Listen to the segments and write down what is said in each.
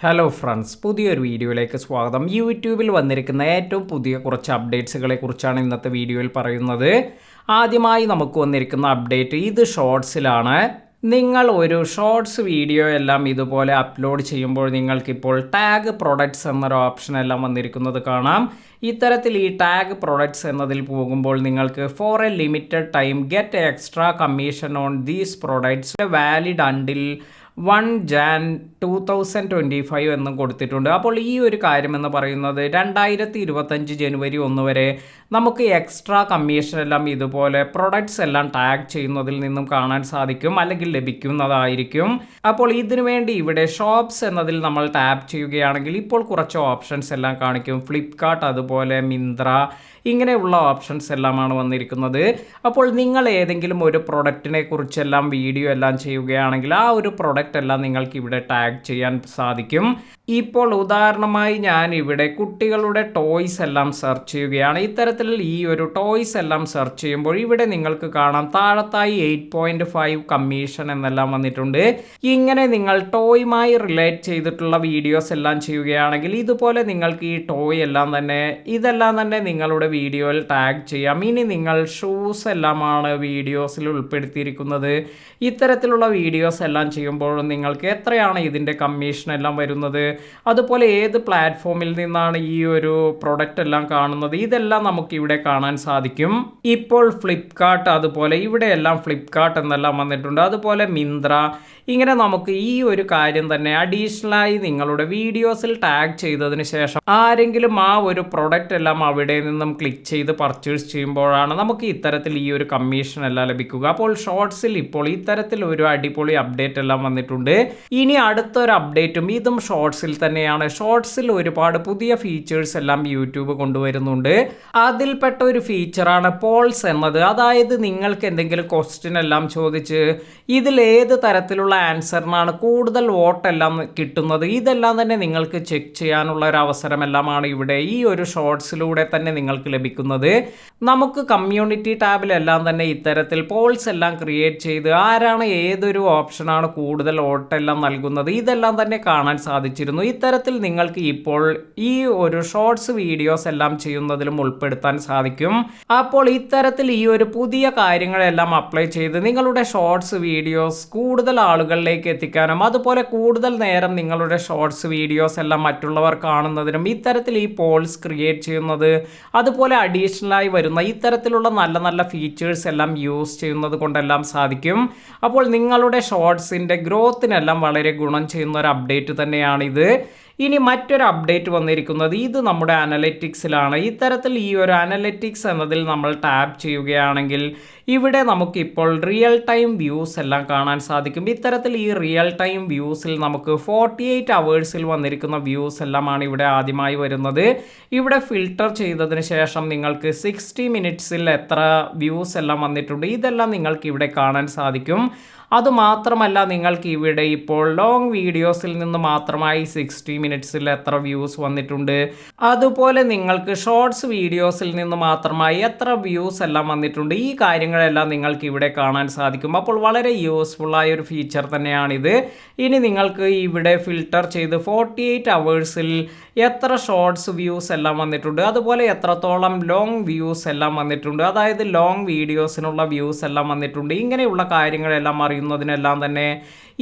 Hello friends, പുതിയൊരു വീഡിയോയിലേക്ക് സ്വാഗതം. യൂട്യൂബിൽ വന്നിരിക്കുന്ന ഏറ്റവും പുതിയ കുറച്ച് അപ്ഡേറ്റ്സുകളെ കുറിച്ചാണ് ഇന്നത്തെ വീഡിയോയിൽ പറയുന്നത്. ആദ്യമായി നമുക്ക് വന്നിരിക്കുന്ന അപ്ഡേറ്റ് ഇത് ഷോർട്സിലാണ്. നിങ്ങൾ ഒരു ഷോർട്സ് വീഡിയോ എല്ലാം ഇതുപോലെ അപ്ലോഡ് ചെയ്യുമ്പോൾ നിങ്ങൾക്കിപ്പോൾ ടാഗ് പ്രൊഡക്ട്സ് എന്നൊരു ഓപ്ഷൻ എല്ലാം വന്നിരിക്കുന്നത് കാണാം. ഇത്തരത്തിൽ ഈ ടാഗ് പ്രൊഡക്ട്സ് എന്നതിൽ പോകുമ്പോൾ നിങ്ങൾക്ക് for a limited time get extra commission on these products valid until 1 Jan 2025 എന്നും കൊടുത്തിട്ടുണ്ട്. അപ്പോൾ ഈ ഒരു കാര്യം എന്ന് പറയുന്നത് 2025 ജനുവരി 1 വരെ നമുക്ക് എക്സ്ട്രാ കമ്മീഷൻ എല്ലാം ഇതുപോലെ പ്രൊഡക്ട്സ് എല്ലാം ടാഗ് ചെയ്യുന്നതിൽ നിന്നും കാണാൻ സാധിക്കും, അല്ലെങ്കിൽ ലഭിക്കുന്നതായിരിക്കും. അപ്പോൾ ഇതിനു വേണ്ടി ഇവിടെ ഷോപ്സ് എന്നതിൽ നമ്മൾ ടാപ്പ് ചെയ്യുകയാണെങ്കിൽ ഇപ്പോൾ കുറച്ച് ഓപ്ഷൻസ് എല്ലാം കാണിക്കും. ഫ്ലിപ്കാർട്ട്, അതുപോലെ മിന്ത്ര, ഇങ്ങനെയുള്ള ഓപ്ഷൻസ് എല്ലാമാണ് വന്നിരിക്കുന്നത്. അപ്പോൾ നിങ്ങൾ ഏതെങ്കിലും ഒരു പ്രൊഡക്റ്റിനെ കുറിച്ചെല്ലാം വീഡിയോ എല്ലാം ചെയ്യുകയാണെങ്കിൽ ആ ഒരു പ്രൊഡക്റ്റ് എല്ലാം നിങ്ങൾക്ക് ഇവിടെ ടാഗ് ചെയ്യാൻ സാധിക്കും. ഇപ്പോൾ ഉദാഹരണമായി ഞാൻ ഇവിടെ കുട്ടികളുടെ ടോയ്സ് എല്ലാം സെർച്ച് ചെയ്യുകയാണ്. ഇത്തരത്തിൽ ഈ ഒരു ടോയ്സ് എല്ലാം സെർച്ച് ചെയ്യുമ്പോൾ ഇവിടെ നിങ്ങൾക്ക് കാണാം താഴത്തായി 8.5 കമ്മീഷൻ എന്നെല്ലാം വന്നിട്ടുണ്ട്. ഇങ്ങനെ നിങ്ങൾ ടോയുമായി റിലേറ്റ് ചെയ്തിട്ടുള്ള വീഡിയോസ് എല്ലാം ചെയ്യുകയാണെങ്കിൽ ഇതുപോലെ നിങ്ങൾക്ക് ഈ ടോയ് ഇതെല്ലാം തന്നെ നിങ്ങളുടെ വീഡിയോയിൽ ടാഗ് ചെയ്യാം. ഇനി നിങ്ങൾ ഷൂസ് എല്ലാമാണ് വീഡിയോസിൽ ഉൾപ്പെടുത്തിയിരിക്കുന്നത്. ഇത്തരത്തിലുള്ള വീഡിയോസ് എല്ലാം ചെയ്യുമ്പോഴും നിങ്ങൾക്ക് എത്രയാണ് ഇതിൻ്റെ കമ്മീഷൻ എല്ലാം വരുന്നത്, അതുപോലെ ഏത് പ്ലാറ്റ്ഫോമിൽ നിന്നാണ് ഈ ഒരു പ്രൊഡക്റ്റ് എല്ലാം കാണുന്നത്, ഇതെല്ലാം നമുക്ക് ഇവിടെ കാണാൻ സാധിക്കും. ഇപ്പോൾ ഫ്ലിപ്കാർട്ട്, അതുപോലെ ഇവിടെയെല്ലാം ഫ്ലിപ്കാർട്ട് എന്നെല്ലാം വന്നിട്ടുണ്ട്, അതുപോലെ മിന്ത്ര. ഇങ്ങനെ നമുക്ക് ഈ ഒരു കാര്യം തന്നെ അഡീഷണലായി നിങ്ങളുടെ വീഡിയോസിൽ ടാഗ് ചെയ്തതിന് ശേഷം ആരെങ്കിലും ആ ഒരു പ്രൊഡക്റ്റ് എല്ലാം അവിടെ നിന്നും ക്ലിക്ക് ചെയ്ത് പർച്ചേസ് ചെയ്യുമ്പോഴാണ് നമുക്ക് ഇത്തരത്തിൽ ഈ ഒരു കമ്മീഷൻ എല്ലാം ലഭിക്കുക. അപ്പോൾ ഷോർട്സിൽ ഇപ്പോൾ ഇത്തരത്തിൽ ഒരു അടിപൊളി അപ്ഡേറ്റ് എല്ലാം വന്നിട്ടുണ്ട്. ഇനി അടുത്തൊരു അപ്ഡേറ്റും ഇതും ഷോർട്സിൽ തന്നെയാണ്. ഷോർട്സിൽ ഒരുപാട് പുതിയ ഫീച്ചേഴ്സ് എല്ലാം യൂട്യൂബ് കൊണ്ടുവരുന്നുണ്ട്. അതിൽപ്പെട്ട ഒരു ഫീച്ചറാണ് പോൾസ് എന്നത്. അതായത് നിങ്ങൾക്ക് എന്തെങ്കിലും ക്വസ്റ്റ്യൻ എല്ലാം ചോദിച്ച് ഇതിൽ ഏത് തരത്തിലുള്ള ആൻസറിനാണ് കൂടുതൽ വോട്ടെല്ലാം കിട്ടുന്നത്, ഇതെല്ലാം തന്നെ നിങ്ങൾക്ക് ചെക്ക് ചെയ്യാനുള്ള ഒരു അവസരമെല്ലാമാണ് ഇവിടെ ഈ ഒരു ഷോർട്സിലൂടെ തന്നെ നിങ്ങൾക്ക് ലഭിക്കുന്നത്. നമുക്ക് കമ്മ്യൂണിറ്റി ടാബിലെല്ലാം തന്നെ ഇത്തരത്തിൽ പോൾസ് എല്ലാം ക്രിയേറ്റ് ചെയ്ത് ആരാണ് ഏതൊരു ഓപ്ഷനാണ് കൂടുതൽ വോട്ടെല്ലാം നൽകുന്നത് ഇതെല്ലാം തന്നെ കാണാൻ സാധിച്ചിരുന്നു. ഇത്തരത്തിൽ നിങ്ങൾക്ക് ഇപ്പോൾ ഈ ഒരു ഷോർട്സ് വീഡിയോസ് എല്ലാം ചെയ്യുന്നതിലും ഉൾപ്പെടുത്താൻ സാധിക്കും. അപ്പോൾ ഇത്തരത്തിൽ ഈ ഒരു പുതിയ കാര്യങ്ങളെല്ലാം അപ്ലൈ ചെയ്ത് നിങ്ങളുടെ ഷോർട്സ് വീഡിയോസ് കൂടുതൽ ആളുകളിലേക്ക് എത്തിക്കാനും അതുപോലെ കൂടുതൽ നേരം നിങ്ങളുടെ ഷോർട്സ് വീഡിയോസ് എല്ലാം മറ്റുള്ളവർ കാണുന്നതിനും ഇത്തരത്തിൽ ഈ പോൾസ് ക്രിയേറ്റ് ചെയ്യുന്നത്, അതുപോലെ അഡീഷണലായി വരുന്ന ഇത്തരത്തിലുള്ള നല്ല നല്ല ഫീച്ചേഴ്സ് എല്ലാം യൂസ് ചെയ്യുന്നത് കൊണ്ടെല്ലാം സാധിക്കും. അപ്പോൾ നിങ്ങളുടെ ഷോർട്സിൻ്റെ ഗ്രോത്തിനെല്ലാം വളരെ ഗുണം ചെയ്യുന്ന ഒരു അപ്ഡേറ്റ് തന്നെയാണിത്. ഇനി മറ്റൊരു അപ്ഡേറ്റ് വന്നിരിക്കുന്നത് ഇത് നമ്മുടെ അനലിറ്റിക്സിലാണ്. ഇത്തരത്തിൽ ഈ ഒരു അനലിറ്റിക്സ് എന്നതിൽ നമ്മൾ ടാപ്പ് ചെയ്യുകയാണെങ്കിൽ ഇവിടെ നമുക്കിപ്പോൾ റിയൽ ടൈം വ്യൂസ് എല്ലാം കാണാൻ സാധിക്കും. ഇത്തരത്തിൽ ഈ റിയൽ ടൈം വ്യൂസിൽ നമുക്ക് 48 അവേഴ്സിൽ വന്നിരിക്കുന്ന വ്യൂസ് എല്ലാമാണ് ഇവിടെ ആദ്യമായി വരുന്നത്. ഇവിടെ ഫിൽട്ടർ ചെയ്തതിന് ശേഷം നിങ്ങൾക്ക് 60 മിനിറ്റ്സിൽ എത്ര വ്യൂസ് എല്ലാം വന്നിട്ടുണ്ട് ഇതെല്ലാം നിങ്ങൾക്ക് ഇവിടെ കാണാൻ സാധിക്കും. അതുമാത്രമല്ല നിങ്ങൾക്ക് ഇവിടെ ഇപ്പോൾ ലോങ് വീഡിയോസിൽ നിന്ന് മാത്രമായി 60 മിനിറ്റ്സിൽ എത്ര വ്യൂസ് വന്നിട്ടുണ്ട്, അതുപോലെ നിങ്ങൾക്ക് ഷോർട്സ് വീഡിയോസിൽ നിന്ന് മാത്രമായി എത്ര വ്യൂസ് എല്ലാം വന്നിട്ടുണ്ട്, ഈ കാര്യങ്ങളെല്ലാം നിങ്ങൾക്ക് ഇവിടെ കാണാൻ സാധിക്കും. അപ്പോൾ വളരെ യൂസ്ഫുള്ളായ ഒരു ഫീച്ചർ തന്നെയാണിത്. ഇനി നിങ്ങൾക്ക് ഇവിടെ ഫിൽട്ടർ ചെയ്ത് 48 അവേഴ്സിൽ എത്ര ഷോർട്സ് വ്യൂസ് എല്ലാം വന്നിട്ടുണ്ട്, അതുപോലെ എത്രത്തോളം ലോങ് വ്യൂസ് എല്ലാം വന്നിട്ടുണ്ട്, അതായത് ലോങ് വീഡിയോസിനുള്ള വ്യൂസ് എല്ലാം വന്നിട്ടുണ്ട്, ഇങ്ങനെയുള്ള കാര്യങ്ങളെല്ലാം അറിയുന്നതിനെല്ലാം തന്നെ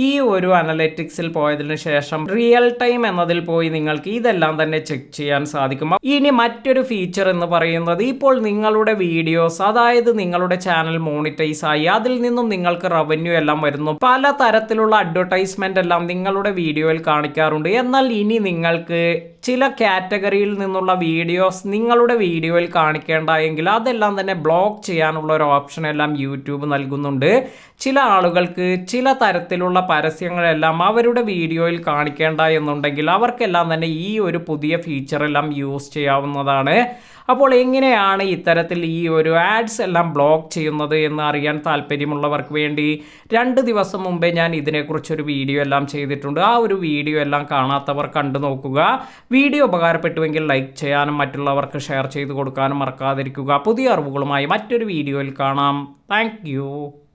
ഈ ഒരു അനലിറ്റിക്സിൽ പോയതിനു ശേഷം റിയൽ ടൈം എന്നതിൽ പോയി നിങ്ങൾക്ക് ഇതെല്ലാം തന്നെ ചെക്ക് ചെയ്യാൻ സാധിക്കും. ഇനി മറ്റൊരു ഫീച്ചർ എന്ന് പറയുന്നത് ഇപ്പോൾ നിങ്ങളുടെ വീഡിയോസ്, അതായത് നിങ്ങളുടെ ചാനൽ മോണിറ്റൈസ് ആയി അതിൽ നിന്നും നിങ്ങൾക്ക് റവന്യൂ എല്ലാം വരുന്നു, പല തരത്തിലുള്ള അഡ്വർടൈസ്മെന്റ് എല്ലാം നിങ്ങളുടെ വീഡിയോയിൽ കാണിക്കാറുണ്ട്. എന്നാൽ ഇനി നിങ്ങൾക്ക് ചില കാറ്റഗറിയിൽ നിന്നുള്ള വീഡിയോസ് നിങ്ങളുടെ വീഡിയോയിൽ കാണിക്കേണ്ട എങ്കിൽ അതെല്ലാം തന്നെ ബ്ലോക്ക് ചെയ്യാനുള്ള ഒരു ഓപ്ഷൻ എല്ലാം യൂട്യൂബ് നൽകുന്നുണ്ട്. ചില ആളുകൾക്ക് ചില തരത്തിലുള്ള പരസ്യങ്ങളെല്ലാം അവരുടെ വീഡിയോയിൽ കാണിക്കേണ്ട എന്നുണ്ടെങ്കിൽ അവർക്കെല്ലാം തന്നെ ഈ ഒരു പുതിയ ഫീച്ചറെല്ലാം യൂസ് ചെയ്യാവുന്നതാണ്. അപ്പോൾ എങ്ങനെയാണ് ഇത്തരത്തിൽ ഈ ഒരു ആഡ്സ് എല്ലാം ബ്ലോക്ക് ചെയ്യുന്നത് എന്ന് അറിയാൻ താല്പര്യമുള്ളവർക്ക് വേണ്ടി 2 ദിവസം മുമ്പേ ഞാൻ ഇതിനെക്കുറിച്ചൊരു വീഡിയോ എല്ലാം ചെയ്തിട്ടുണ്ട്. ആ ഒരു വീഡിയോ എല്ലാം കാണാത്തവർ കണ്ടു നോക്കുക. വീഡിയോ ഉപകാരപ്പെട്ടുവെങ്കിൽ ലൈക്ക് ചെയ്യാനും മറ്റുള്ളവർക്ക് ഷെയർ ചെയ്ത് കൊടുക്കാനും മറക്കാതിരിക്കുക. പുതിയ അറിവുകളുമായി മറ്റൊരു വീഡിയോയിൽ കാണാം. താങ്ക്